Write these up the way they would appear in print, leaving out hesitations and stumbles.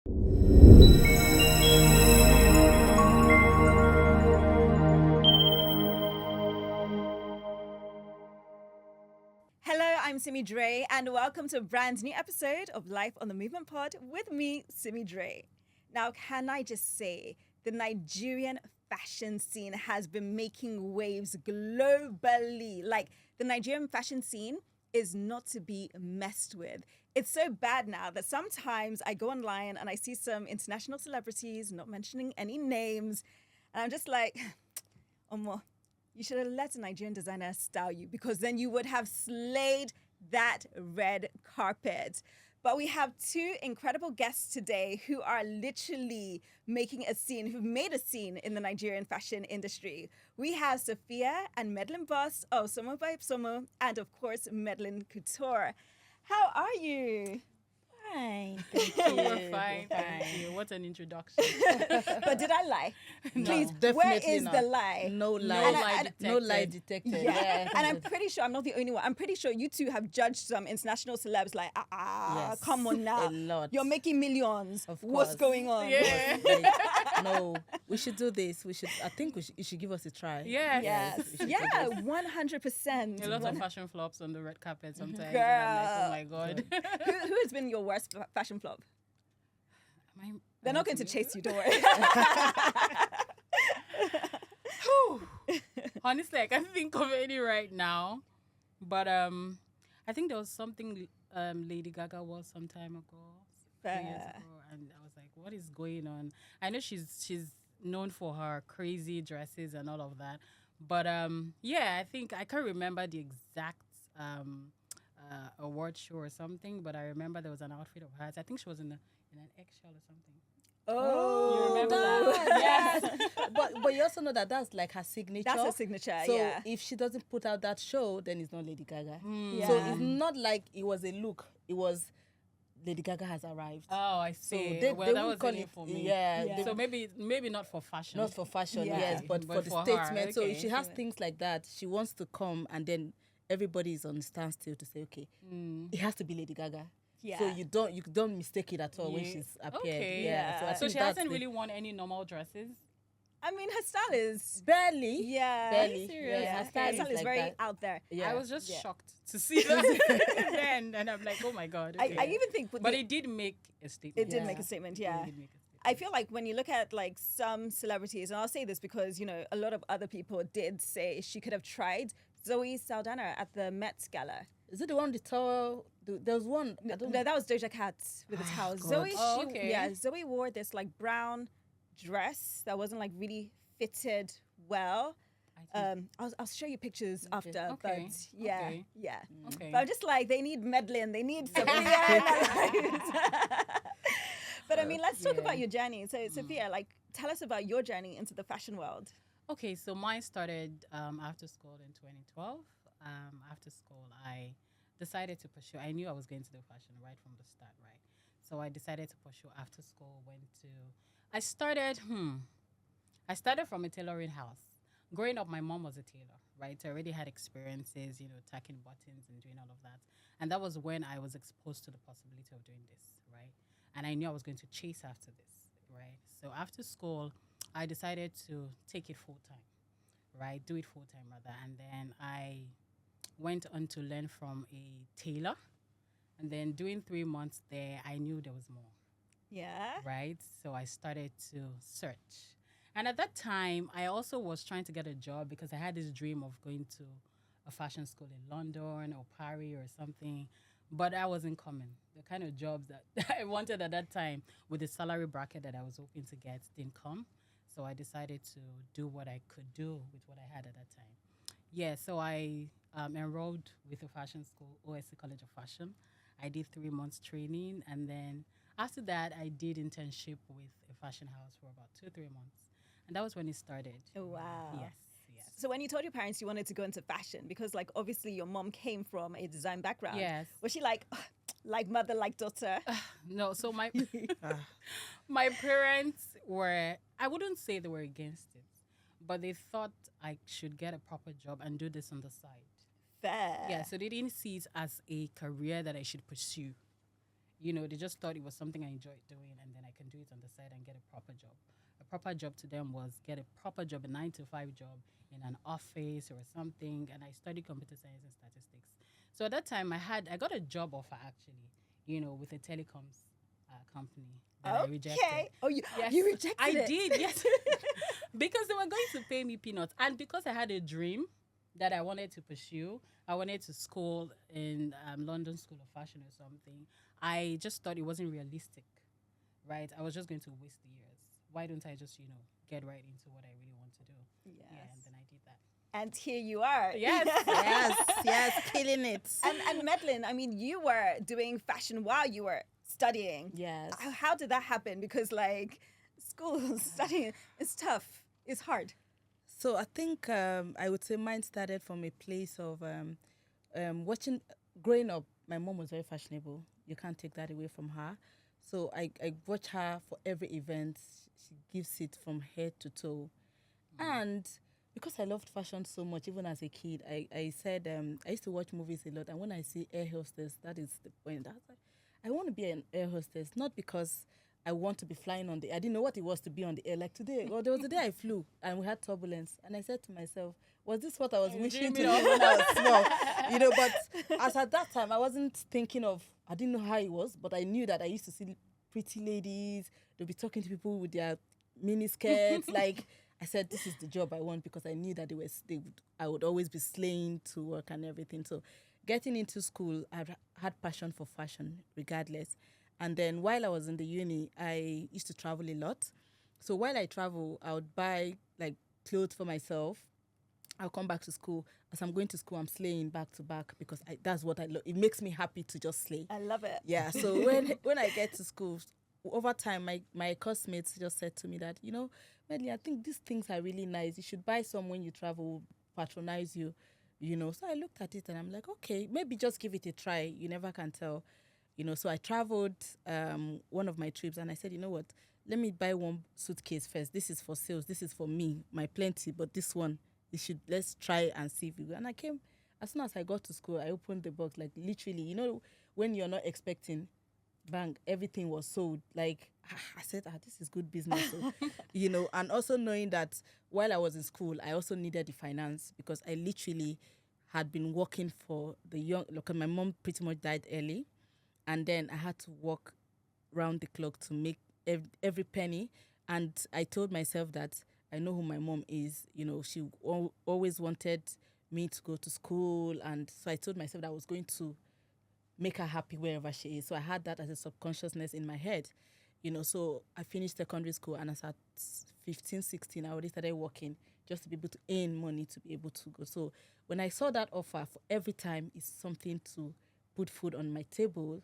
Hello, I'm Simi Drey, and welcome to a brand new episode of Life on the Movement Pod with me, Simi Drey. Now, can I just say, the Nigerian fashion scene has been making waves globally. Like, the Nigerian fashion scene is not to be messed with. It's so bad now that sometimes I go online and I see some international celebrities, not mentioning any names, and I'm just like, Omo, you should have let a Nigerian designer style you, because then you would have slayed that red carpet. But we have two incredible guests today who are literally making a scene, who've made a scene in the Nigerian fashion industry. We have Sophia and Medlinboss of SomoBySomo, and of course, Medlin Couture. How are you? Fine, thank you. We're fine, thank you. What an introduction. But did I lie? No, Please, where definitely is not. the lie? No No lie. lie No lie detected. detected. Yeah. And I'm pretty sure I'm not the only one. I'm pretty sure you two have judged some international celebs like, Yes. come on now. A lot. You're making millions. Of What's course. going on? Yeah. Like, no, we should do this. I think you should give us a try. Yes. Yes. we should do Yeah, this. 100%. A lot of fashion flops on the red carpet sometimes. Girl. And I'm like, oh my God. who has been your worst fashion flop? They're Am not I going to me? chase you, don't worry. Honestly, I can't think of any right now. But I think there was something Lady Gaga was some time ago, a few years Fair. ago, and I was like, what is going on? I know she's known for her crazy dresses and all of that. But yeah, I think I can't remember the exact award show or something, but I remember there was an outfit of hers. I think she was in an eggshell or something. Oh, You remember that? Yes. but you also know that that's like her signature. That's her signature, So yeah. if she doesn't put out that show, then it's not Lady Gaga. Yeah. So it's not like it was a look. It was Lady Gaga has arrived. Oh, I So see. they Well, that wouldn't was call it it for me. Yeah. Yeah. So maybe not for fashion. Not for fashion, Yeah. yes, but for But the for her, statement. So if okay. she has things like that, she wants to come and then everybody is on standstill to say, okay, it has to be Lady Gaga. Yeah. So you don't mistake it at all when Yeah. she's appeared. Okay. Yeah. Yeah. So, I So think she that's hasn't the- really worn any normal dresses. I mean, her style is... barely. Yeah. Barely. serious? Yeah, her Her style style is is like very that. out there. Yeah. I was just Yeah. shocked to see that then, and I'm like, oh my God. Okay. I even think... with but the- it did make a statement. It did Yeah. make a statement, It yeah. really did make a statement. I feel like when you look at like some celebrities, and I'll say this because, you know, a lot of other people did say she could have tried Zoe Saldana at the Met Gala. Is it the one with the towel? There was one. I No, don't that was Doja Cat with the towel. God. Zoe, Oh, okay. yeah, Zoe wore this like brown dress that wasn't like really fitted well. I think- I'll show you pictures after, Okay. but yeah, Okay. yeah. okay. But I'm just like, they need Medlin, they need Sophia in their lives. But I mean, let's talk Yeah. about your journey. So, Sophia, like, tell us about your journey into the fashion world. Okay, so mine started after school in 2012. After school, I decided to pursue. I knew I was going to do fashion right from the start, right? So I decided to pursue after school. I started from a tailoring house. Growing up, my mom was a tailor, right? So I already had experiences, tacking buttons and doing all of that. And that was when I was exposed to the possibility of doing this, right? And I knew I was going to chase after this, right? So after school, I decided to take it full time, right? Do it full time rather. And then I went on to learn from a tailor. And then doing 3 months there, I knew there was more, Yeah. right? So I started to search. And at that time, I also was trying to get a job because I had this dream of going to a fashion school in London or Paris or something. But I wasn't coming. The kind of jobs that I wanted at that time with the salary bracket that I was hoping to get didn't come. So I decided to do what I could do with what I had at that time. Yeah, so I enrolled with a fashion school, OSC College of Fashion. I did 3 months training. And then after that, I did internship with a fashion house for about 2-3 months. And that was when it started. Oh, wow. Yes. So when you told your parents you wanted to go into fashion, because like obviously your mom came from a design background. Yes. Was she like mother, like daughter? No, so my parents were, I wouldn't say they were against it, but they thought I should get a proper job and do this on the side. Fair. Yeah, so they didn't see it as a career that I should pursue. You know, they just thought it was something I enjoyed doing, and then I can do it on the side and get a proper job. A proper job to them was get a proper job, a 9 to 5 job in an office or something. And I studied computer science and statistics. So at that time, I got a job offer actually, you know, with a telecoms company that I rejected. Oh, Yes, you rejected I it. did, yes. Because they were going to pay me peanuts. And because I had a dream that I wanted to pursue, I wanted to school in London School of Fashion or something. I just thought it wasn't realistic, right? I was just going to waste the years. Why don't I just, you know, get right into what I really want to do? Yes. Yeah, and then I did that. And here you are. Yes. yes, killing it. And Medlin, I mean, you were doing fashion while you were studying. Yes. How did that happen? Because like school studying is tough. It's hard. So I think I would say mine started from a place of watching. Growing up, my mom was very fashionable. You can't take that away from her. So I watch her for every event. She gives it from head to toe. And because I loved fashion so much, even as a kid, I said I used to watch movies a lot. And when I see air hostess, that is the point. I was like, I want to be an air hostess, not because I want to be flying on the air. I didn't know what it was to be on the air. Like today, well, there was a day I flew and we had turbulence. And I said to myself, was this what I was wishing to do when I was small? You know, but as at that time, I wasn't thinking of, I didn't know how it was, but I knew that I used to see pretty ladies. They'll be talking to people with their mini skirts. Like, I said, this is the job I want because I knew that I would always be slaying to work and everything. So getting into school, I had passion for fashion regardless. And then while I was in the uni, I used to travel a lot. So while I travel, I would buy like clothes for myself. I'll come back to school. As I'm going to school, I'm slaying back to back because that's what I love. It makes me happy to just slay. I love it. Yeah. So when I get to school, over time, my classmates just said to me that, you know, Medley, I think these things are really nice. You should buy some when you travel, patronize you, you know. So I looked at it and I'm like, okay, maybe just give it a try. You never can tell. You know, so I traveled one of my trips and I said, you know what, let me buy one suitcase first. This is for sales. This is for me, my plenty. But this one, let's try and see if we go. And I came, as soon as I got to school, I opened the box, like literally, you know, when you're not expecting, bang, everything was sold. Like, I said, this is good business. So, you know, and also knowing that while I was in school, I also needed the finance because I literally had been working for the young, look, my mom pretty much died early. And then I had to work round the clock to make every penny. And I told myself that I know who my mom is. You know, she always wanted me to go to school. And so I told myself that I was going to make her happy wherever she is. So I had that as a subconsciousness in my head. You know, so I finished secondary school. And as at 15, 16, I already started working just to be able to earn money to be able to go. So when I saw that offer, for every time is something to put food on my table,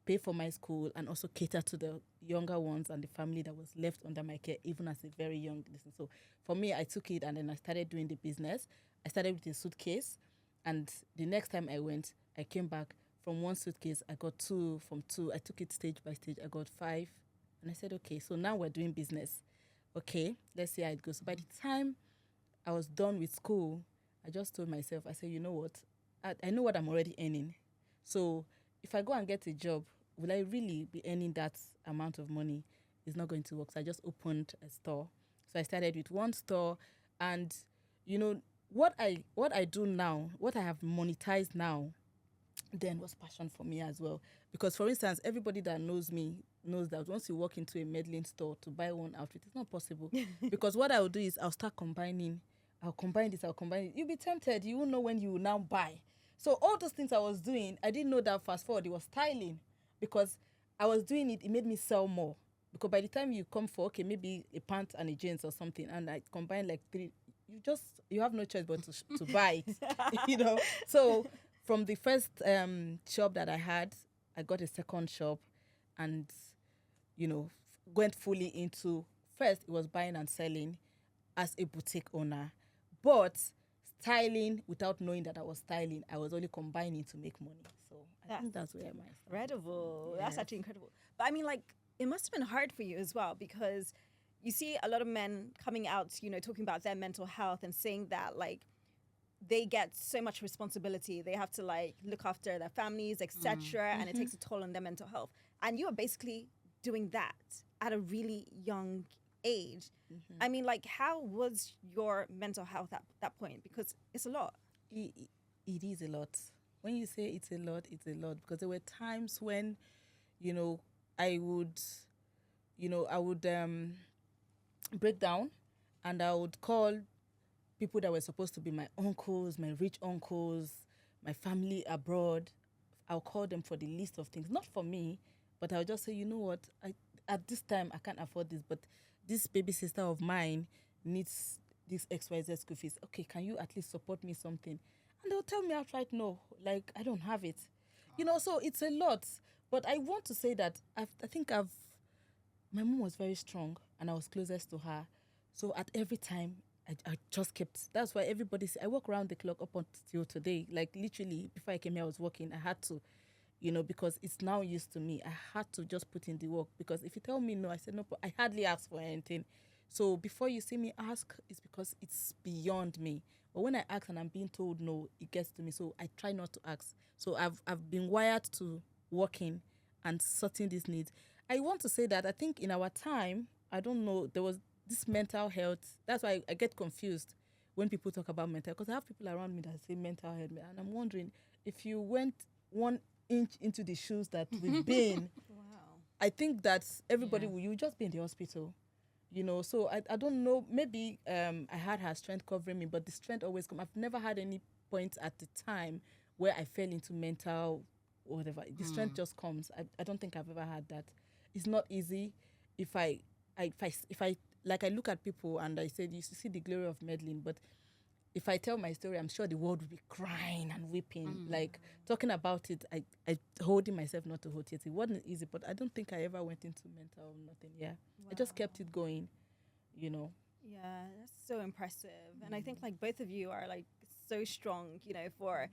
pay for my school, and also cater to the younger ones and the family that was left under my care, even as a very young listener. So for me, I took it and then I started doing the business. I started with a suitcase, and the next time I went, I came back from one suitcase. I got two, from two, I took it stage by stage. I got 5, and I said, okay, so now we're doing business. Okay, let's see how it goes. So by the time I was done with school, I just told myself, I said, you know what? I know what I'm already earning. So if I go and get a job, will I really be earning that amount of money? It's not going to work. So I just opened a store. So I started with one store. And, you know, what I do now, what I have monetized now, then was passion for me as well. Because, for instance, everybody that knows me knows that once you walk into a Medlin store to buy one outfit, it's not possible. Because what I will do is I'll start combining. I'll combine this, I'll combine it. You'll be tempted. You won't know when you will now buy. So all those things I was doing, I didn't know that fast forward, it was styling. Because I was doing it, it made me sell more. Because by the time you come for, okay, maybe a pant and a jeans or something, and I combine like 3, you have no choice but to buy it, you know. So from the first shop that I had, I got a second shop and, you know, went fully into, first it was buying and selling as a boutique owner. But styling without knowing that I was styling, I was only combining to make money. So I think that's where my incredible. Yes. That's actually incredible. But I mean, like, it must have been hard for you as well because you see a lot of men coming out, you know, talking about their mental health and saying that, like, they get so much responsibility. They have to, like, look after their families, etc., and it takes a toll on their mental health. And you were basically doing that at a really young age. I mean, like, how was your mental health at that point? Because it's a lot. It is a lot. When you say it's a lot, because there were times when, you know, I would, break down, and I would call people that were supposed to be my uncles, my rich uncles, my family abroad. I'll call them for the list of things, not for me, but I'll just say, you know what, at this time I can't afford this, but this baby sister of mine needs this XYZ school fees. Okay, can you at least support me something? And they'll tell me outright no, like I don't have it. So it's a lot. But I want to say that I think my mom was very strong and I was closest to her. So at every time, I just kept, that's why everybody, I work around the clock up until today. Like literally, before I came here, I was working. I had to, because it's now used to me. I had to just put in the work, because if you tell me no, I said no, but I hardly ask for anything. So before you see me ask, it's because it's beyond me. But when I ask and I'm being told no, it gets to me. So I try not to ask. So I've been wired to working and sorting these needs. I want to say that I think in our time, I don't know, there was this mental health. That's why I get confused when people talk about mental health, because I have people around me that say mental health. And I'm wondering, if you went 1 inch into the shoes that we've been, Wow. I think that everybody will, you just be in the hospital. So I don't know, maybe I had her strength covering me, but the strength always comes. I've never had any point at the time where I fell into mental whatever. The strength just comes. I don't think I've ever had that. It's not easy. If I like, I look at people and I said, you see the glory of meddling, but if I tell my story, I'm sure the world will be crying and weeping. Like, talking about it, I holding myself not to hold it. It wasn't easy, but I don't think I ever went into mental nothing. Yeah. Wow. I just kept it going, Yeah, that's so impressive. And I think like both of you are like so strong, for,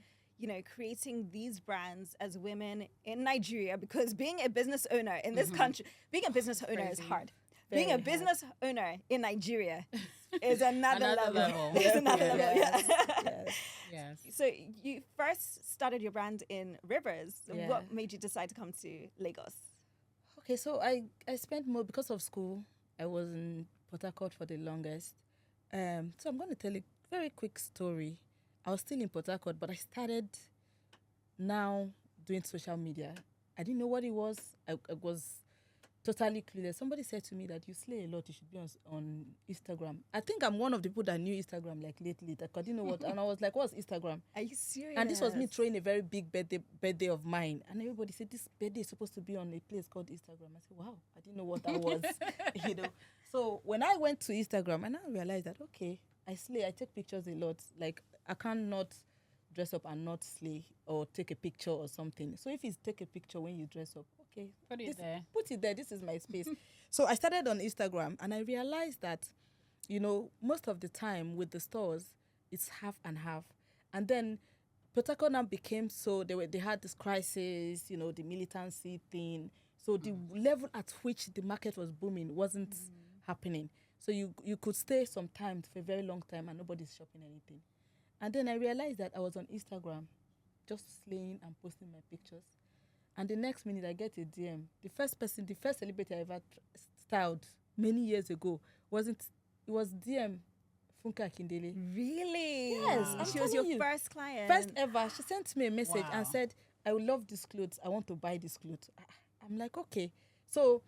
creating these brands as women in Nigeria, because being a business owner in this country, being a business owner is Crazy. hard. Very Being a hard. business owner in Nigeria is another, Another level. level. It's another Yes. level, yeah. Yes. Yes. So you first started your brand in Rivers. Yeah. What made you decide to come to Lagos? Okay, so I spent more, because of school, I was in Port Harcourt for the longest. So I'm going to tell a very quick story. I was still in Port Harcourt, but I started now doing social media. I didn't know what it was. I was totally clueless. Somebody said to me that you slay a lot, you should be on Instagram. I think I'm one of the people that knew Instagram like lately. I didn't know what, and I was like, what's Instagram? Are you serious? And this was me throwing a very big birthday of mine. And everybody said, this birthday is supposed to be on a place called Instagram. I said, wow, I didn't know what that was. So when I went to Instagram, and I realized that, okay, I slay, I take pictures a lot. Like, I cannot dress up and not slay or take a picture or something. So if it's take a picture when you dress up, okay. Put it there. Put it there. This is my space. So I started on Instagram, and I realized that, most of the time with the stores, it's half and half. And then Port Harcourt now became they had this crisis, the militancy thing. So the level at which the market was booming wasn't happening. So you could stay sometimes for a very long time and nobody's shopping anything. And then I realized that I was on Instagram just slaying and posting my pictures. And the next minute I get a DM. The first celebrity I ever styled many years ago it was DM Funke Akindele. Really? Yes, I'm She was telling your you. first client. First ever. She sent me a message Wow. and said, I love this clothes. I want to buy this clothes. I'm like, okay. So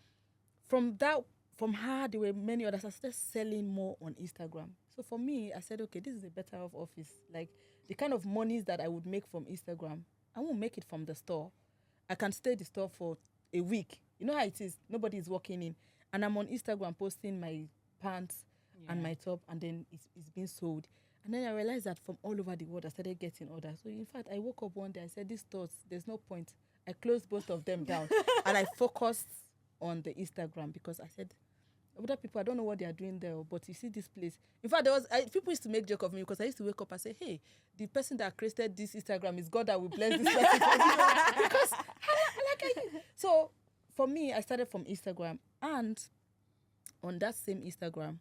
from her, there were many others. I started selling more on Instagram. So for me, I said, okay, this is a better off office. Like, the kind of monies that I would make from Instagram, I won't make it from the store. I can stay at the store for a week. You know how it is. Nobody is walking in. And I'm on Instagram posting my pants and my top, and then it's being sold. And then I realized that from all over the world, I started getting orders. So in fact, I woke up one day, I said, these stores, there's no point. I closed both of them down. And I focused on the Instagram, because I said, other people, I don't know what they are doing there, but you see this place. In fact, people used to make joke of me, because I used to wake up and say, hey, the person that created this Instagram is God that will bless this person. Because so for me, I started from Instagram, and on that same Instagram,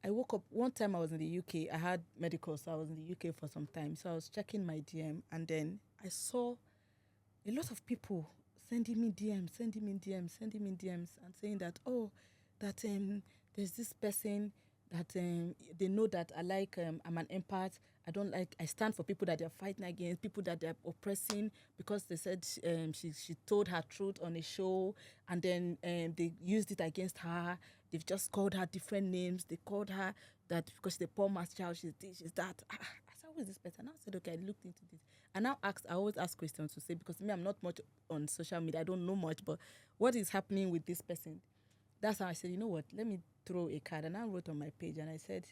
I woke up one time. I was in the UK. I had medical, so I was in the UK for some time. So I was checking my DM, and then I saw a lot of people sending me DMs, and saying that, there's this person that they know that I like, I'm an empath. I stand for people that they're fighting against, people that they're oppressing, because they said she told her truth on a show, and then they used it against her. They've just called her different names. They called her that because she's a poor man's child, she's this, she's that. I said, who is this person? And I said, okay, I looked into this. And now I always ask questions to say, because me, I'm not much on social media. I don't know much, but what is happening with this person? That's how I said, you know what, let me throw a card. And I wrote on my page, and I said,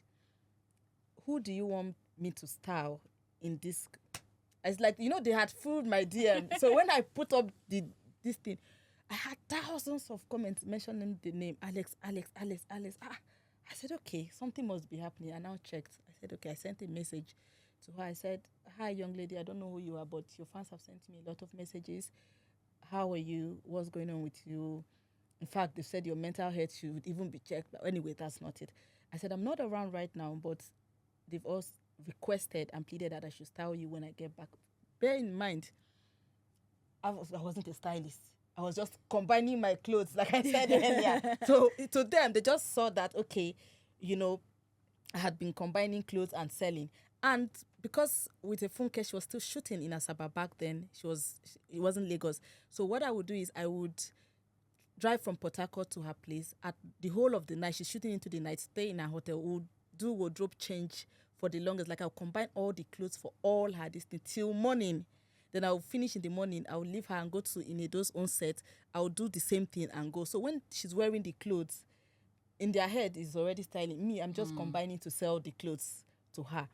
who do you want me to style in this? It's like, they had fooled my DM. So when I put up this thing, I had thousands of comments mentioning the name Alex. I said, okay, something must be happening. I now checked. I said, okay, I sent a message to her. I said, hi, young lady, I don't know who you are, but your fans have sent me a lot of messages. How are you? What's going on with you? In fact, they said your mental health should even be checked. But anyway, that's not it. I said, I'm not around right now, but they've also requested and pleaded that I should style you when I get back. Bear in mind, I wasn't a stylist. I was just combining my clothes, like I said earlier. So to them, they just saw that, okay, I had been combining clothes and selling. And because with a Funke, she was still shooting in Asaba back then. It wasn't Lagos. So what I would do is I would drive from Port Harcourt to her place at the whole of the night. She's shooting into the night, stay in her hotel, we'll do wardrobe change for the longest. Like, I'll combine all the clothes for all her this thing till morning. Then I'll finish in the morning. I'll leave her and go to Inedo's own set. I'll do the same thing and go. So when she's wearing the clothes, in their head is already styling. Me, I'm just combining to sell the clothes to her.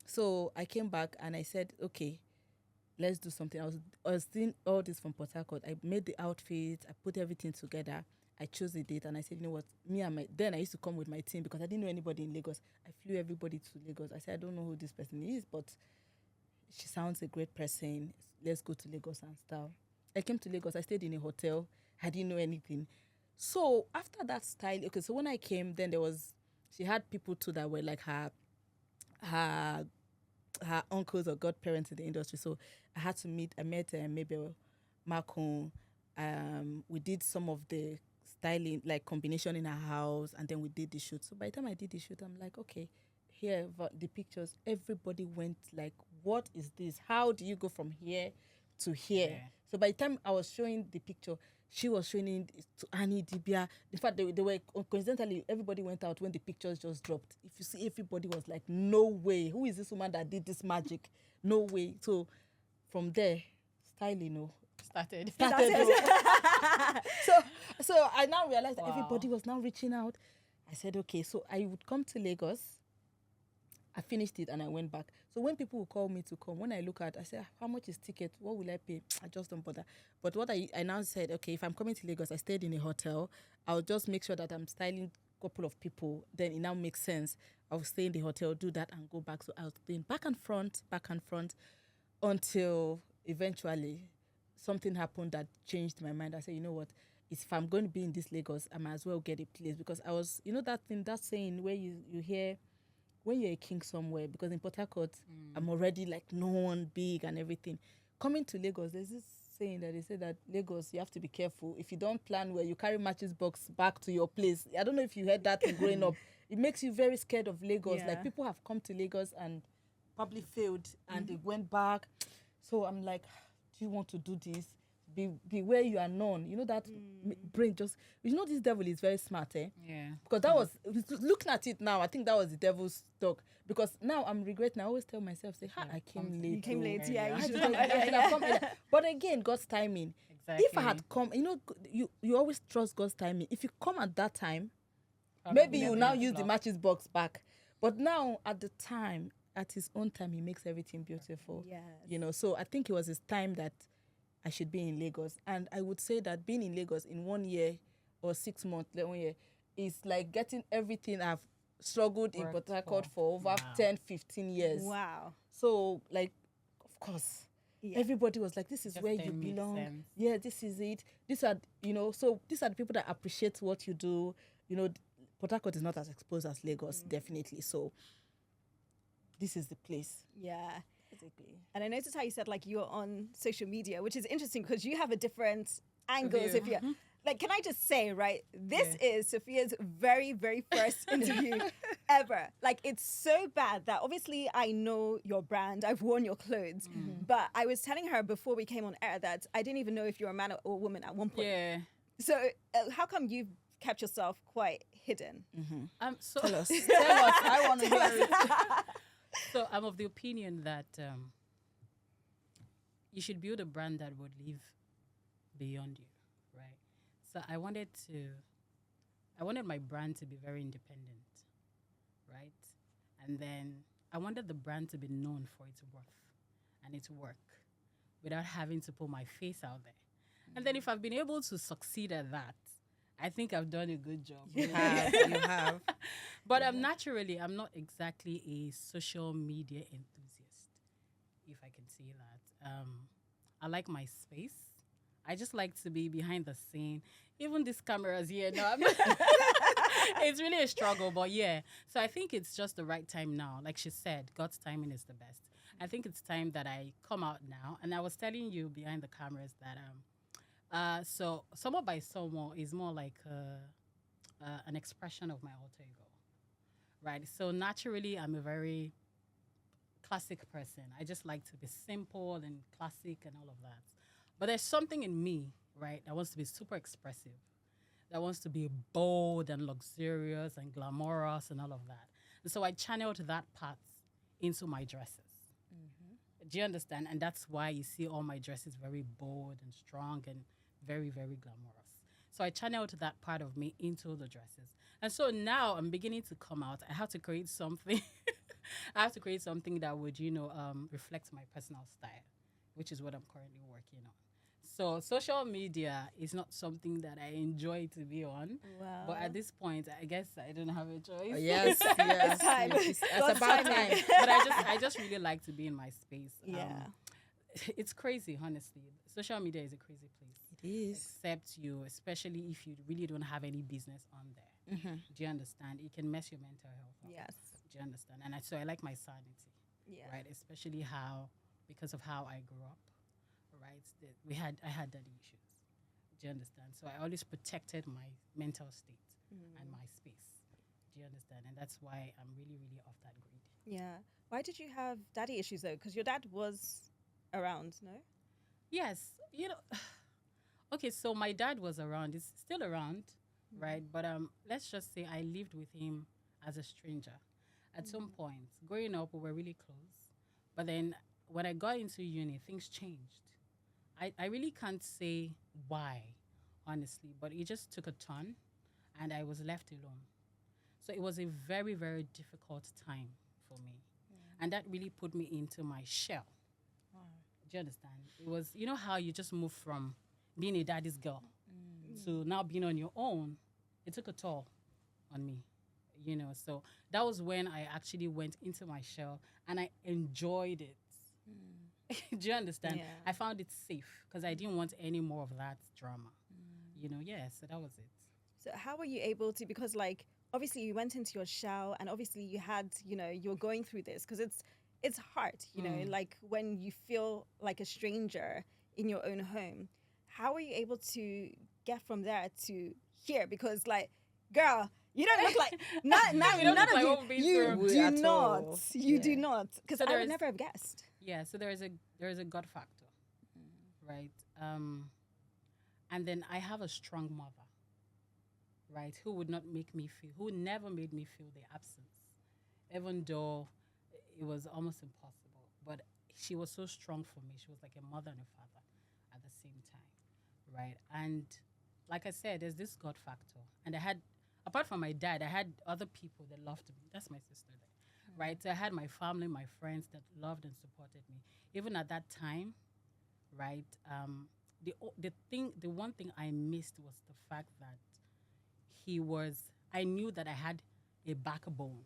So I came back and I said, okay, let's do something. I was doing all this from Port Harcourt. I made the outfit. I put everything together. I chose the date and I said, you know what, then I used to come with my team because I didn't know anybody in Lagos. I flew everybody to Lagos. I said, I don't know who this person is, but she sounds a great person. Let's go to Lagos and style. I came to Lagos. I stayed in a hotel. I didn't know anything. So after that style, okay, so when I came, then she had people too that were like her uncles or godparents in the industry. So I met Mabel, Marcon. We did some of the styling, like combination in her house, and then we did the shoot. So by the time I did the shoot, I'm like, okay, here, the pictures, everybody went like, what is this? How do you go from here to here? Yeah. So by the time I was showing the picture, she was showing it to Annie, Dibia. In fact, they were, coincidentally, everybody went out when the pictures just dropped. If you see, everybody was like, no way. Who is this woman that did this magic? No way. So from there, styling, started. So I now realized that everybody was now reaching out. I said, okay, so I would come to Lagos. I finished it and I went back. So when people would call me to come, when I look at, I say, how much is ticket? What will I pay? I just don't bother. But what I now said, okay, if I'm coming to Lagos, I stayed in a hotel. I'll just make sure that I'm styling a couple of people. Then it now makes sense. I'll stay in the hotel, do that and go back. So I was doing back and front, until eventually something happened that changed my mind. I said, you know what? If I'm going to be in this Lagos, I might as well get a place. Because I was, that saying where you hear, when you're a king somewhere, because in Port Harcourt, I'm already like known, big and everything. Coming to Lagos, there's this saying that they say that Lagos, you have to be careful. If you don't plan well, you carry matches box back to your place. I don't know if you heard that growing up. It makes you very scared of Lagos. Yeah. Like, people have come to Lagos and probably failed and they went back. So I'm like, do you want to do this? Be where you are known. That brain just... this devil is very smart, eh? Yeah. Because that was... Looking at it now, I think that was the devil's talk. Because now I'm regretting. I always tell myself, I came late. You came late, yeah. I should have come earlier. But again, God's timing. Exactly. If I had come... you always trust God's timing. If you come at that time, maybe you now use the matches box back. But now, at the time, at his own time, he makes everything beautiful. Yes. So I think it was his time that I should be in Lagos. And I would say that being in Lagos in 1 year or 6 months, 1 year, is like getting everything I've struggled in Port Harcourt for over 10, 15 years. Wow. So, like, of course, everybody was like, this is where you belong. Sense. Yeah, this is it. These are, so these are the people that appreciate what you do. Port Harcourt is not as exposed as Lagos, definitely. So, this is the place. Yeah. And I noticed how you said, like, you're on social media, which is interesting because you have a different angles. View. If you like, can I just say, right? This is Sophia's very, very first interview ever. Like, it's so bad that obviously I know your brand, I've worn your clothes, but I was telling her before we came on air that I didn't even know if you're a man or a woman at one point. Yeah. So, how come you've kept yourself quite hidden? So Tell us. Tell us. I want to hear it. So I'm of the opinion that you should build a brand that would live beyond you, right? So I wanted my brand to be very independent, right? And then I wanted the brand to be known for its worth and its work without having to put my face out there. And then if I've been able to succeed at that, I think I've done a good job. You have. But I'm not exactly a social media enthusiast, if I can say that. I like my space. I just like to be behind the scene. Even these cameras here, no, I'm not it's really a struggle, but yeah. So I think it's just the right time now. Like she said, God's timing is the best. I think it's time that I come out now. And I was telling you behind the cameras that so SomoBySomo is more like an expression of my alter ego, right? So naturally, I'm a very classic person. I just like to be simple and classic and all of that. But there's something in me, right, that wants to be super expressive, that wants to be bold and luxurious and glamorous and all of that. And so I channeled that part into my dresses. Do you understand? And that's why you see all my dresses very bold and strong and very, very glamorous. So I channeled that part of me into the dresses. And so now I'm beginning to come out. I have to create something. I have to create something that would, reflect my personal style, which is what I'm currently working on. So social media is not something that I enjoy to be on. Wow. But at this point, I guess I don't have a choice. Yes. It's time. It's about time. But I just really like to be in my space. Yeah. It's crazy, honestly. Social media is a crazy place. It is. Except you, especially if you really don't have any business on there. Do you understand? It can mess your mental health up. Yes. Do you understand? And so I like my sanity, Yeah. right? Especially because of how I grew up, right? I had daddy issues. Do you understand? So I always protected my mental state and my space. Do you understand? And that's why I'm really, really off that grid. Yeah. Why did you have daddy issues though? Because your dad was around, no? Yes, okay, so my dad was around. He's still around, right? But let's just say I lived with him as a stranger. At some point, growing up, we were really close. But then when I got into uni, things changed. I really can't say why, honestly, but it just took a turn and I was left alone. So it was a very, very difficult time for me. And that really put me into my shell. Do you understand? It was, how you just move from being a daddy's girl to now being on your own. It took a toll on me, So that was when I actually went into my shell and I enjoyed it. Do you understand? Yeah. I found it safe because I didn't want any more of that drama. So that was it. So how were you able to, because like, obviously you went into your shell and obviously you had, you're going through this because it's hard, like when you feel like a stranger in your own home. How are you able to get from there to here? Because like, girl, you don't look like none of you do not. You do not. Because I would never have guessed. Yeah, so there is a God factor, right? And then I have a strong mother, right, who never made me feel the absence, even though it was almost impossible. But she was so strong for me. She was like a mother and a father at the same time, right? And like I said, there's this God factor. And I had, apart from my dad, I had other people that loved me. That's my sister there, right? So I had my family, my friends that loved and supported me. Even at that time, right, the one thing I missed was the fact that I knew that I had a backbone.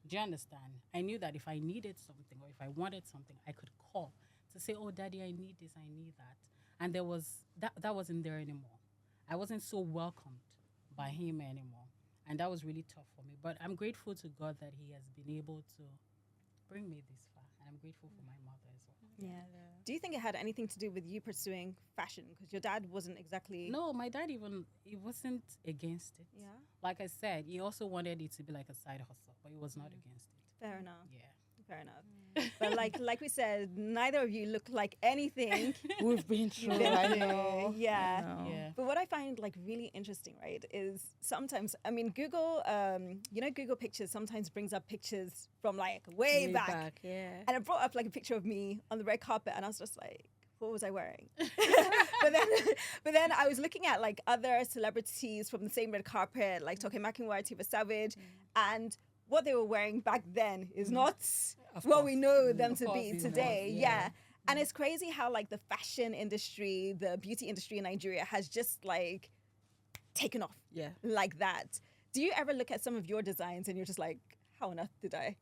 Do you understand? I knew that if I needed something or if I wanted something, I could call to say, oh, Daddy, I need this, I need that. And that wasn't there anymore. I wasn't so welcomed by him anymore. And that was really tough for me. But I'm grateful to God that he has been able to bring me this far. and I'm grateful for my mother as well. Yeah. Do you think it had anything to do with you pursuing fashion? Because your dad wasn't exactly. No, my dad he wasn't against it. Yeah. Like I said, he also wanted it to be like a side hustle, but he was not against it. Fair enough. Yeah. Fair enough. But like we said, neither of you look like anything. We've been through. Been I through. know. Yeah. I know. Yeah. But what I find like really interesting, right, is sometimes, I mean, Google, Google Pictures sometimes brings up pictures from like way back. Yeah. And it brought up like a picture of me on the red carpet, and I was just like, what was I wearing? but then I was looking at like other celebrities from the same red carpet, like Toke Makinwa, Tifa Savage, and what they were wearing back then is not what we know them to be today. Yeah. And it's crazy how like the fashion industry, the beauty industry in Nigeria has just like taken off like that. Do you ever look at some of your designs and you're just like, how on earth did I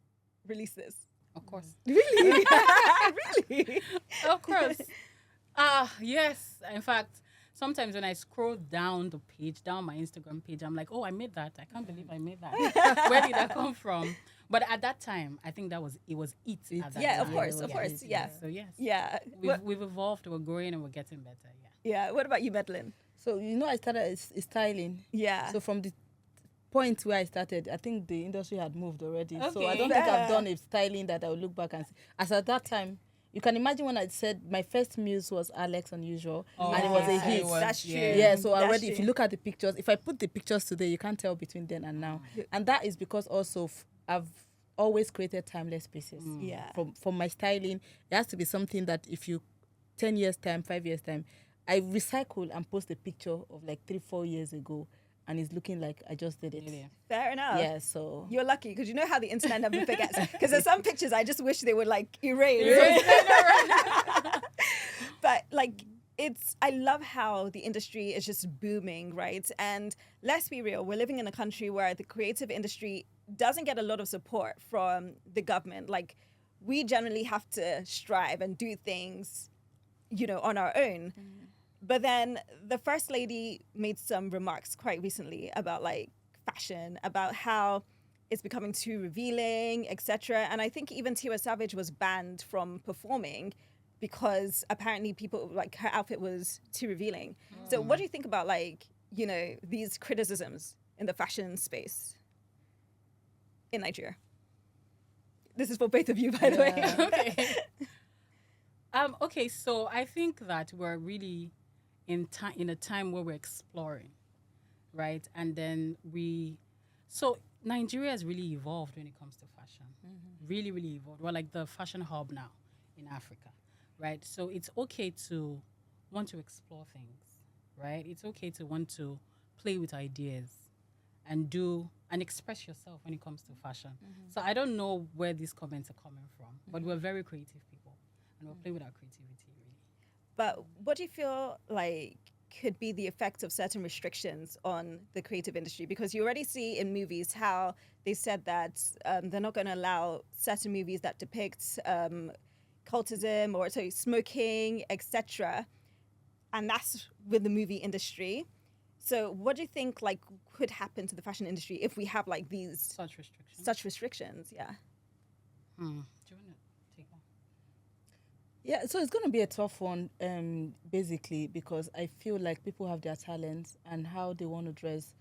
release this? Of course. Really? Really? Of course. Yes. In fact, sometimes when I scroll down the page, down my Instagram page, I'm like, oh, I made that. I can't believe I made that. Where did that come from? But at that time, I think it was it at that Yeah, time. of course. Yeah. So yes. Yeah. We've evolved, we're growing, and we're getting better. Yeah. Yeah. What about you, Medlin? So, I started styling. Yeah. So from the point where I started, I think the industry had moved already. So I Okay. don't think I've done a styling that I will look back and see. As at that time, you can imagine when I said my first muse was Alex Unusual, and it was a hit. That's true. Yeah, so That's already, true. if you look at the pictures, if I put the pictures today, you can't tell between then and now. And that is because also I've always created timeless pieces. Yeah. From my styling, it has to be something that if you, 10 years time, 5 years time, I recycle and post a picture of like 3-4 years ago, and it's looking like I just did it. Yeah. Fair enough. Yeah, so You're lucky because you know how the internet never forgets. Because there's some pictures I just wish they would like erase. But like I love how the industry is just booming, right? And let's be real, we're living in a country where the creative industry doesn't get a lot of support from the government. Like we generally have to strive and do things, on our own. But then the First Lady made some remarks quite recently about like fashion, about how it's becoming too revealing, etc. And I think even Tiwa Savage was banned from performing because apparently people, like her outfit was too revealing. So what do you think about like, these criticisms in the fashion space in Nigeria? This is for both of you, by the way. Okay. Okay, so I think that we're really in a time where we're exploring, right? And then so Nigeria has really evolved when it comes to fashion. Really, really evolved. We're like the fashion hub now in Africa, right? So it's okay to want to explore things, right? It's okay to want to play with ideas and express yourself when it comes to fashion. So I don't know where these comments are coming from, but we're very creative people and we'll play with our creativity, really. But what do you feel like could be the effect of certain restrictions on the creative industry? Because you already see in movies how they said that they're not going to allow certain movies that depict cultism or smoking, etc. And that's with the movie industry. So what do you think like could happen to the fashion industry if we have like these Such restrictions. Yeah. Do you want to take one? yeah, so it's going to be a tough one, basically, because I feel like people have their talents and how they want to dress.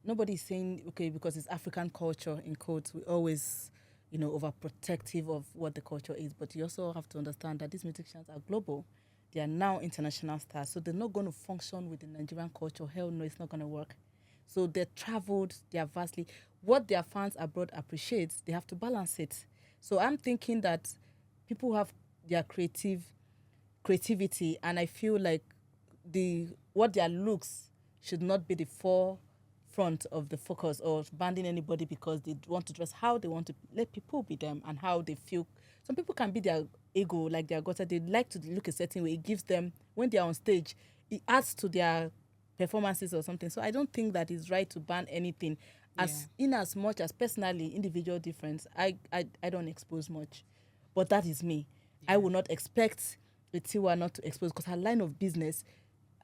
Nobody's saying, okay, because it's African culture, in quotes, we always, overprotective of what the culture is. But you also have to understand that these musicians are global. They are now international stars, so they're not going to function with the Nigerian culture. Hell no, it's not going to work. So they're traveled, they are vastly. What their fans abroad appreciate, they have to balance it. So I'm thinking that people have their creativity, and I feel like what their looks should not be the forefront of the focus or banning anybody because they want to dress how they want to. Let people be them and how they feel. Some people can be their ego, like their gutter. They like to look a certain way. It gives them, when they're on stage, it adds to their performances or something. So I don't think that it's right to ban anything. As much as personally, individual difference, I don't expose much. But that is me. Yeah. I will not expect the Tiwa not to expose because her line of business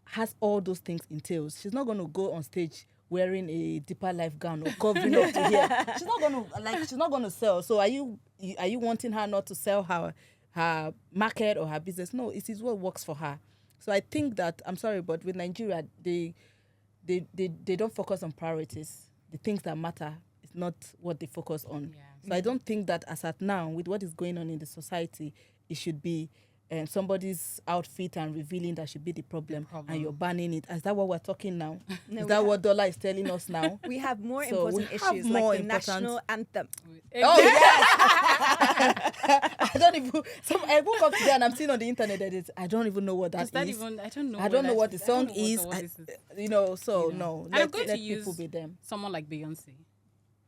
has all those things entails. She's not going to go on stage wearing a deeper life gown or covering up to here. She's not going to sell. So are you wanting her not to sell her market or her business? No, it is what works for her. So I think that, I'm sorry, but with Nigeria, they don't focus on priorities. The things that matter is not what they focus on. Yeah. So I don't think that as at now, with what is going on in the society, it should be somebody's outfit and revealing that should be the problem, and you're banning it. Is that what we're talking now? No, is that what Dollar is telling us now? We have more So important we have issues more like the important- national anthem. Oh yes. I don't even. I woke up today and I'm seeing on the internet that I don't even know what that Is that is. even? I don't know. I don't know what the I song don't know is. what this is. So You know. no. And I'm going Let to use people be them. someone like Beyonce,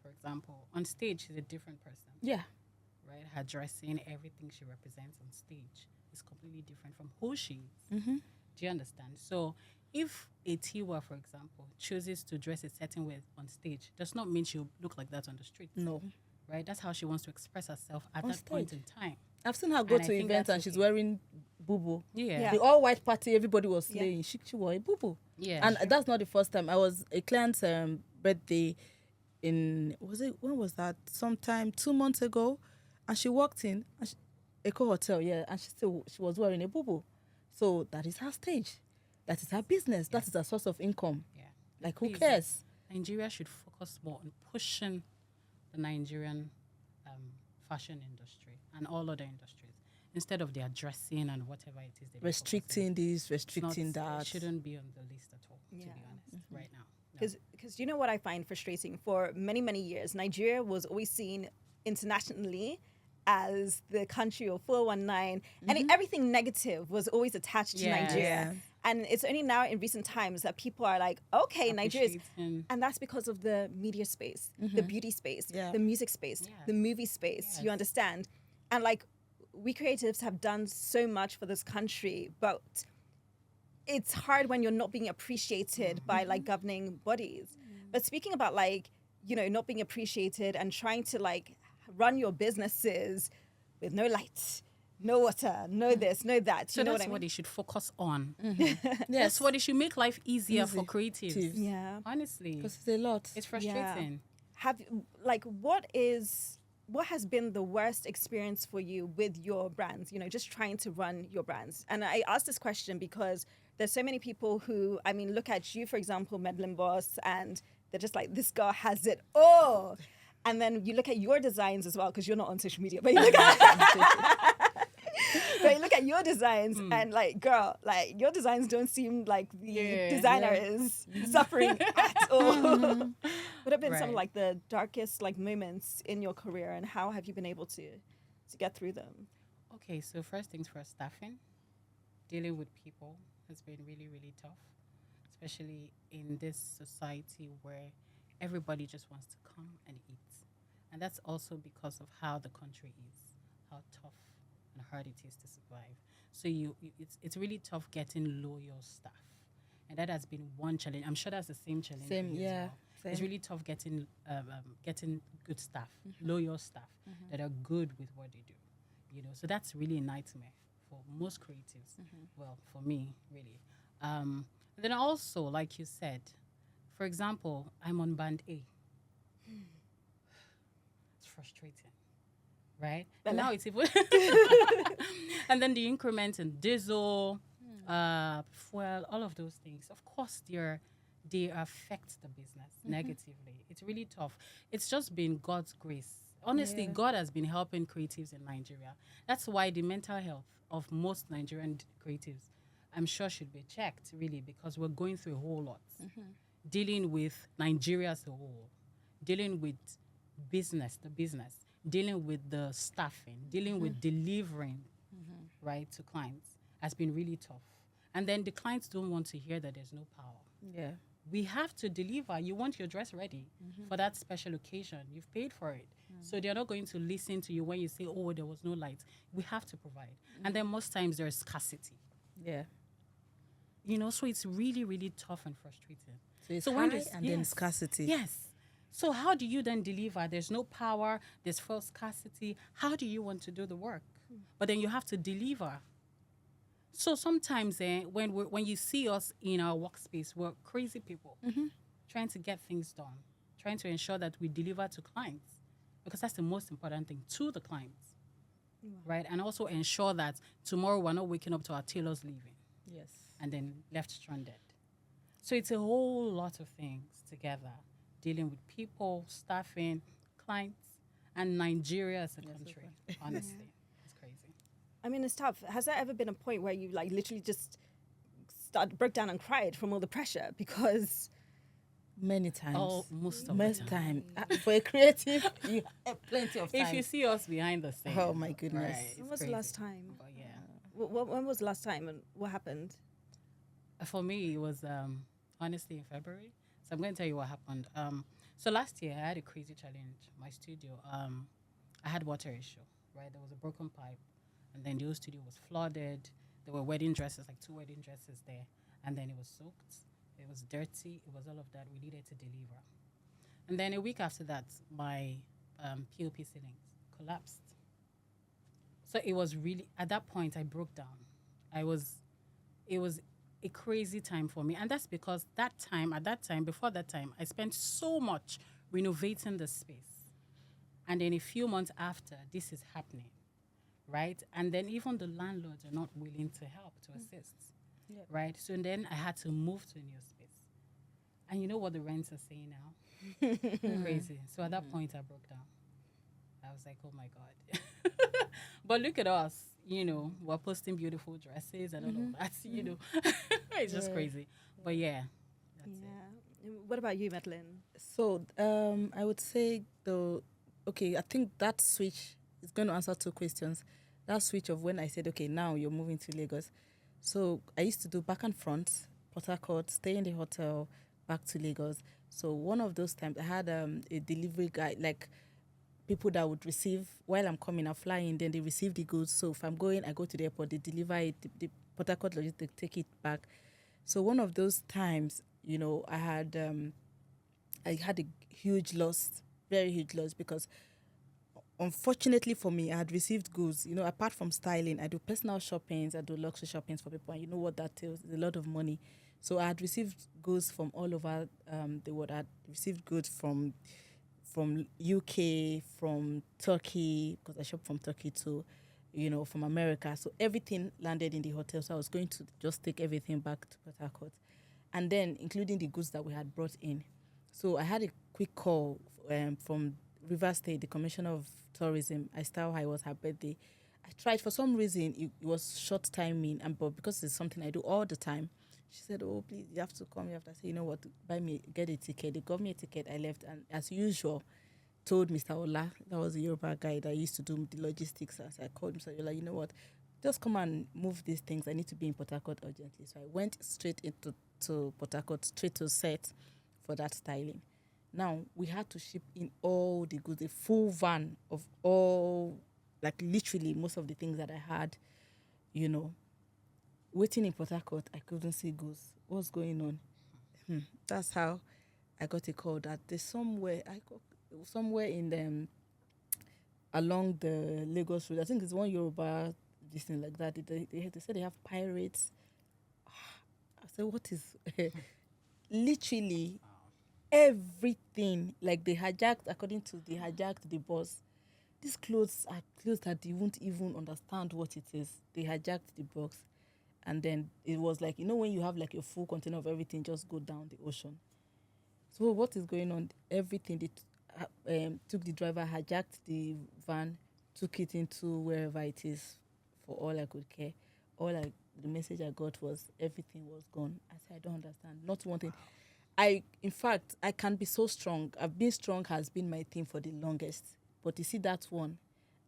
for example. On stage, she's a different person. Yeah. Right? Her dressing, everything she represents on stage is completely different from who she is. Mm-hmm. Do you understand? So if a Tiwa, for example, chooses to dress a certain way on stage, does not mean she'll look like that on the street. No. Right? That's how she wants to express herself at On that point stage. in time. I've seen her go And I to think events that's and she's okay. wearing boo-boo. Yeah. The all-white party, everybody was Yeah. slaying. She wore a boo-boo. Yeah. And that's not the first time. I was a client's birthday when was that? Sometime 2 months ago. And she walked in, and Eco Hotel, and she was wearing a boo-boo. So that is her stage. That is her business. That is her source of income. Yeah. Like, who Please, cares? Nigeria should focus more on pushing the Nigerian fashion industry and all other industries instead of their dressing and whatever it is. They focus on. Restricting this, restricting It that. shouldn't be on the list at all, to Yeah. be honest, right now. No. Because you know what I find frustrating? For many, many years, Nigeria was always seen internationally as the country of 419, and everything negative was always attached to Yeah. Nigeria. Yeah. And it's only now in recent times that people are like, okay, Nigeria's. Appreciating- And that's because of the media space, the beauty space, Yeah. the music space, Yeah. the movie space. You Yes. understand? And like, we creatives have done so much for this country, but it's hard when you're not being appreciated by like governing bodies. But speaking about like, not being appreciated and trying to like run your businesses with no light, no water, no this, no that. So You know that's what I what mean? they should focus on. Yes. That's what they should make life easier Easy. for creatives. Creatives. Yeah. Honestly, Because it's a lot. it's frustrating. Have like what has been the worst experience for you with your brands? Just trying to run your brands. And I asked this question because there's so many people who, look at you, for example, Medlinboss, and they're just like, this girl has it all. And then you look at your designs as well, because you're not on social media, but you look at your designs and like, girl, like your designs don't seem like the designer is suffering at all. What have been some Right. like the darkest like moments in your career, and how have you been able to get through them? Okay, so first things first, staffing. Dealing with people has been really, really tough, especially in this society where everybody just wants to come and eat. And that's also because of how the country is, how tough and hard it is to survive. So it's really tough getting loyal staff. And that has been one challenge. I'm sure that's the same challenge. Same, for you as yeah, well. same. It's really tough getting good staff, loyal staff that are good with what they do. So that's really a nightmare for most creatives. Well, for me, really. Then also, like you said, for example, I'm on band A. It's frustrating, right? And now it's even, and then the increment in diesel, fuel, all of those things. Of course, they affect the business negatively. It's really tough. It's just been God's grace. Honestly, Yeah. God has been helping creatives in Nigeria. That's why the mental health of most Nigerian creatives, I'm sure, should be checked, really, because we're going through a whole lot. Dealing with Nigeria as a whole, dealing with the business, dealing with the staffing, dealing with delivering, right, to clients has been really tough. And then the clients don't want to hear that there's no power. Yeah. We have to deliver. You want your dress ready for that special occasion. You've paid for it. So they're not going to listen to you when you say, oh, there was no light. We have to provide. And then most times there's scarcity. Yeah. So it's really, really tough and frustrating. So it's when high there's- and then scarcity. Yes. So how do you then deliver? There's no power. There's full scarcity. How do you want to do the work? But then you have to deliver. So sometimes when you see us in our workspace, we're crazy people trying to get things done, trying to ensure that we deliver to clients. because that's the most important thing to the clients, right? And also ensure that tomorrow we're not waking up to our tailors leaving Yes. and then left stranded. So it's a whole lot of things together, dealing with people, staffing, clients, and Nigeria as a country. Honestly, it's crazy. I mean, it's tough. Has there ever been a point where you like literally just broke down and cried from all the pressure? Because Many times. Oh, most of the time. For a creative, you have plenty of time. If you see us behind the scenes. Oh my goodness. Right, when it's was the crazy. last time? But yeah. When was the last time and what happened? For me, it was honestly in February. So I'm going to tell you what happened. So last year, I had a crazy challenge. My studio, I had water issue, right? There was a broken pipe, and then the whole studio was flooded. There were wedding dresses, like 2 wedding dresses there, and then it was soaked. It was dirty. It was all of that. We needed to deliver. And then a week after that, my POP ceilings collapsed. So it was really, at that point, I broke down. It was a crazy time for me. And that's because before that time, I spent so much renovating the space. And then a few months after, this is happening, right? And then even the landlords are not willing to help, to assist, right? So then I had to move to a new space. And you know what the rents are saying now? Crazy. So at that point, I broke down. I was like, oh my God. But look at us, we're posting beautiful dresses and all of that, It's just crazy. But yeah, that's it. What about you, Madeline? So I would say I think that switch is going to answer 2 questions. That switch of when I said, okay, now you're moving to Lagos. So I used to do back and front, Port Harcourt, stay in the hotel, back to Lagos. So one of those times I had a delivery guy, like people that would receive, while I'm coming, I'm flying, then they receive the goods. So if I'm going, I go to the airport, they deliver it, the Port Harcourt logistics take it back. So one of those times, I had a huge loss, very huge loss, because unfortunately for me, I had received goods, apart from styling, I do personal shoppings, I do luxury shoppings for people, and you know what that is, it's a lot of money. So I had received goods from all over the world. I had received goods from UK, from Turkey, because I shop from Turkey too, from America. So everything landed in the hotel. So I was going to just take everything back to Port Harcourt. And then including the goods that we had brought in. So I had a quick call from Rivers State, the Commissioner of Tourism. I asked how it was her birthday. I tried, for some reason, it was short timing, but because it's something I do all the time, she said, oh, please, you have to come. You have to say, you know what, get a ticket. They got me a ticket. I left, and as usual, told Mr. Ola, that was the Yoruba guy that used to do the logistics. As I called Mr. Ola, you know what, just come and move these things. I need to be in Port Harcourt urgently. So I went straight to Port Harcourt, straight to set for that styling. Now, we had to ship in all the goods, a full van of all, like literally most of the things that I had, Waiting in Port Harcourt, I couldn't see goods. What's going on? That's how I got a call that there's somewhere in along the Lagos road. I think it's one Yoruba, this thing like that. They said they have pirates. I said, what is literally everything? Like they hijacked the boss. These clothes are clothes that you won't even understand what it is. They hijacked the box. And then it was like, when you have like a full container of everything, just go down the ocean. So what is going on? Everything, they took the driver, hijacked the van, took it into wherever it is for all I could care. The message I got was everything was gone. I said, I don't understand. Not one thing. In fact, I can be so strong. Being strong has been my thing for the longest. But you see that one,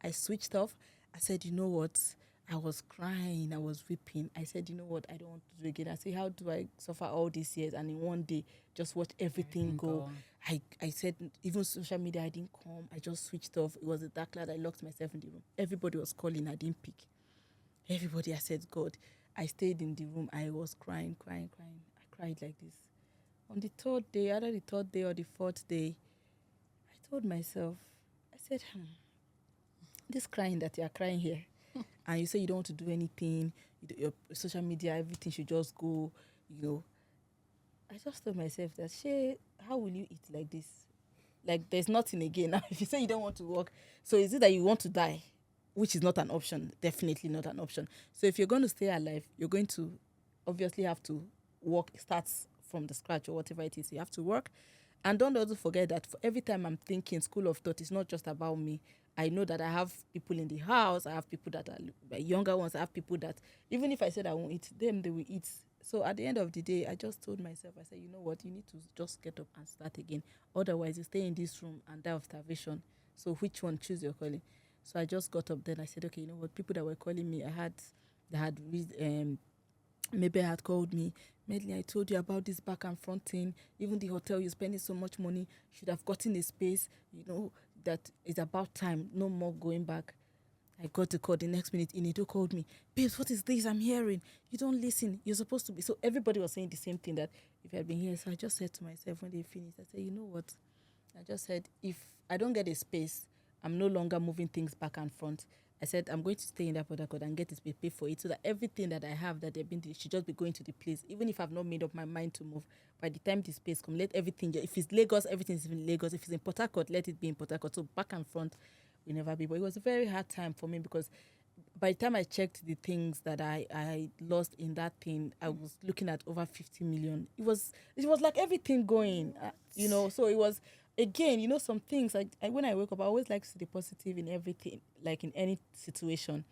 I switched off. I said, you know what? I was crying. I was weeping. I said, you know what? I don't want to do it again. I said, how do I suffer all these years and in one day just watch everything go? I said, even social media, I didn't come. I just switched off. It was a dark cloud. I locked myself in the room. Everybody was calling. I didn't pick. Everybody, I said, God. I stayed in the room. I was crying. I cried like this. On the 3rd day, either the 3rd day or the 4th day, I told myself, I said, this crying that you are crying here, and you say you don't want to do anything, your social media, everything should just go, I just told myself that, how will you eat like this? Like there's nothing again. Now, if you say you don't want to work, so is it that you want to die, which is not an option? Definitely not an option. So if you're going to stay alive, you're going to obviously have to work. Starts from the scratch or whatever it is. You have to work, and don't also forget that for every time I'm thinking school of thought, it's not just about me. I know that I have people in the house. I have people that are younger ones. I have people that, even if I said I won't eat, them they will eat. So at the end of the day, I just told myself, I said, you know what, you need to just get up and start again. Otherwise, you stay in this room and die of starvation. So which one? Choose your calling. So I just got up then. I said, okay, you know what, people that were calling me, maybe I had called me, Medley, I told you about this back and front thing. Even the hotel, you're spending so much money. You should have gotten a space, that it's about time. No more going back. I got the call the next minute. Inedo called me. Babes, what is this I'm hearing? You don't listen. You're supposed to be. So everybody was saying the same thing, that if I had been here. So I just said to myself when they finished, I said, you know what? I just said, if I don't get a space, I'm no longer moving things back and front. I said, I'm going to stay in that Port Harcourt and get this pay for it, so that everything that I have that they've been should just be going to the place. Even if I've not made up my mind to move, by the time the space comes, let everything, if it's Lagos, everything is in Lagos. If it's in Port Harcourt, let it be in Port Harcourt. So back and front will never be. But it was a very hard time for me, because by the time I checked the things that I lost in that thing, I was looking at over 50 million. It was like everything going, so it was, again, some things, when I wake up, I always like to see the positive in everything, like in any situation.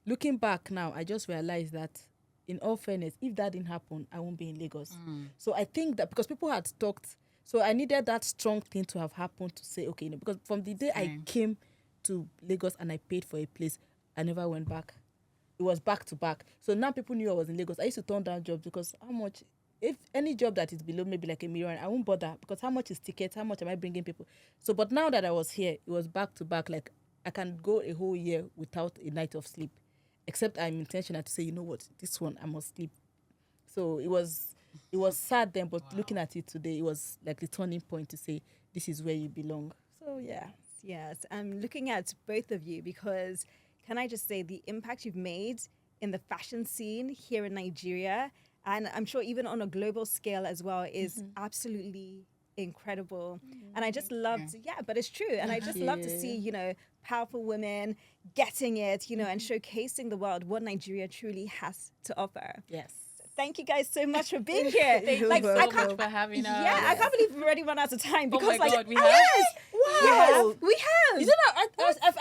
Looking back now, I just realized that, in all fairness, if that didn't happen, I won't be in Lagos. So I think that because people had talked, so I needed that strong thing to have happened to say, okay, because from the day I came to Lagos and I paid for a place, I never went back. It was back to back. So now people knew I was in Lagos. I used to turn down jobs because how much, if any job that is below maybe like $1 million, I won't bother, because how much is tickets? How much am I bringing people? So, but now that I was here, it was back to back. Like I can go a whole year without a night of sleep, except I'm intentional to say, you know what, this one I must sleep. So it was sad then, but looking at it today, it was like the turning point to say, this is where you belong. So yeah. Yes, I'm looking at both of you, because can I just say the impact you've made in the fashion scene here in Nigeria, and I'm sure even on a global scale as well, is absolutely incredible. And I just love to, but it's true. And I just love to see, powerful women getting it, and showcasing the world what Nigeria truly has to offer. Yes. Thank you guys so much for being here. Thank you so much for having us. Yeah, I can't believe we've already run out of time, because God, we have. Yes, Wow. we have. You know,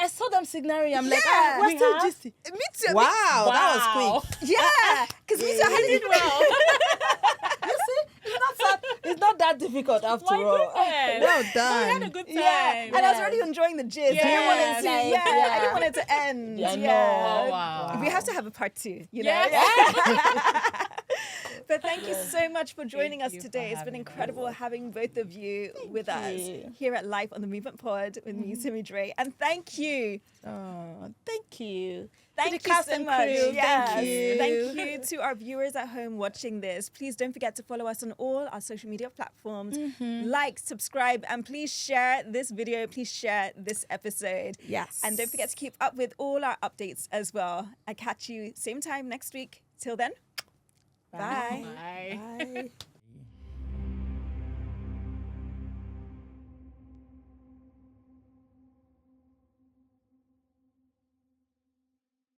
I saw them signaling. I'm like, Yeah. we're still have? just. Me too. Wow, that was quick. Yeah, because me too. I You did hadn't well. You see, it's not that difficult after My all. goodness. Well We had a done. good time. Yeah, and I was already enjoying the gist. I didn't want it to. Yes. I didn't want it to end. Yeah, Yeah. Oh, wow. We have to have a part 2. Yes. But thank you so much for joining Thank us you for today. It's been having us. incredible having both of you with us you. here at Life on the Movement Pod with me, Simi Drey. And thank you. Oh, thank you. Thank To you the cast so and much. crew, Yes. thank you. Thank you to our viewers at home watching this. Please don't forget to follow us on all our social media platforms. Like, subscribe, and please share this video. Please share this episode. Yes. And don't forget to keep up with all our updates as well. I catch you same time next week. Till then, bye. Bye. Bye.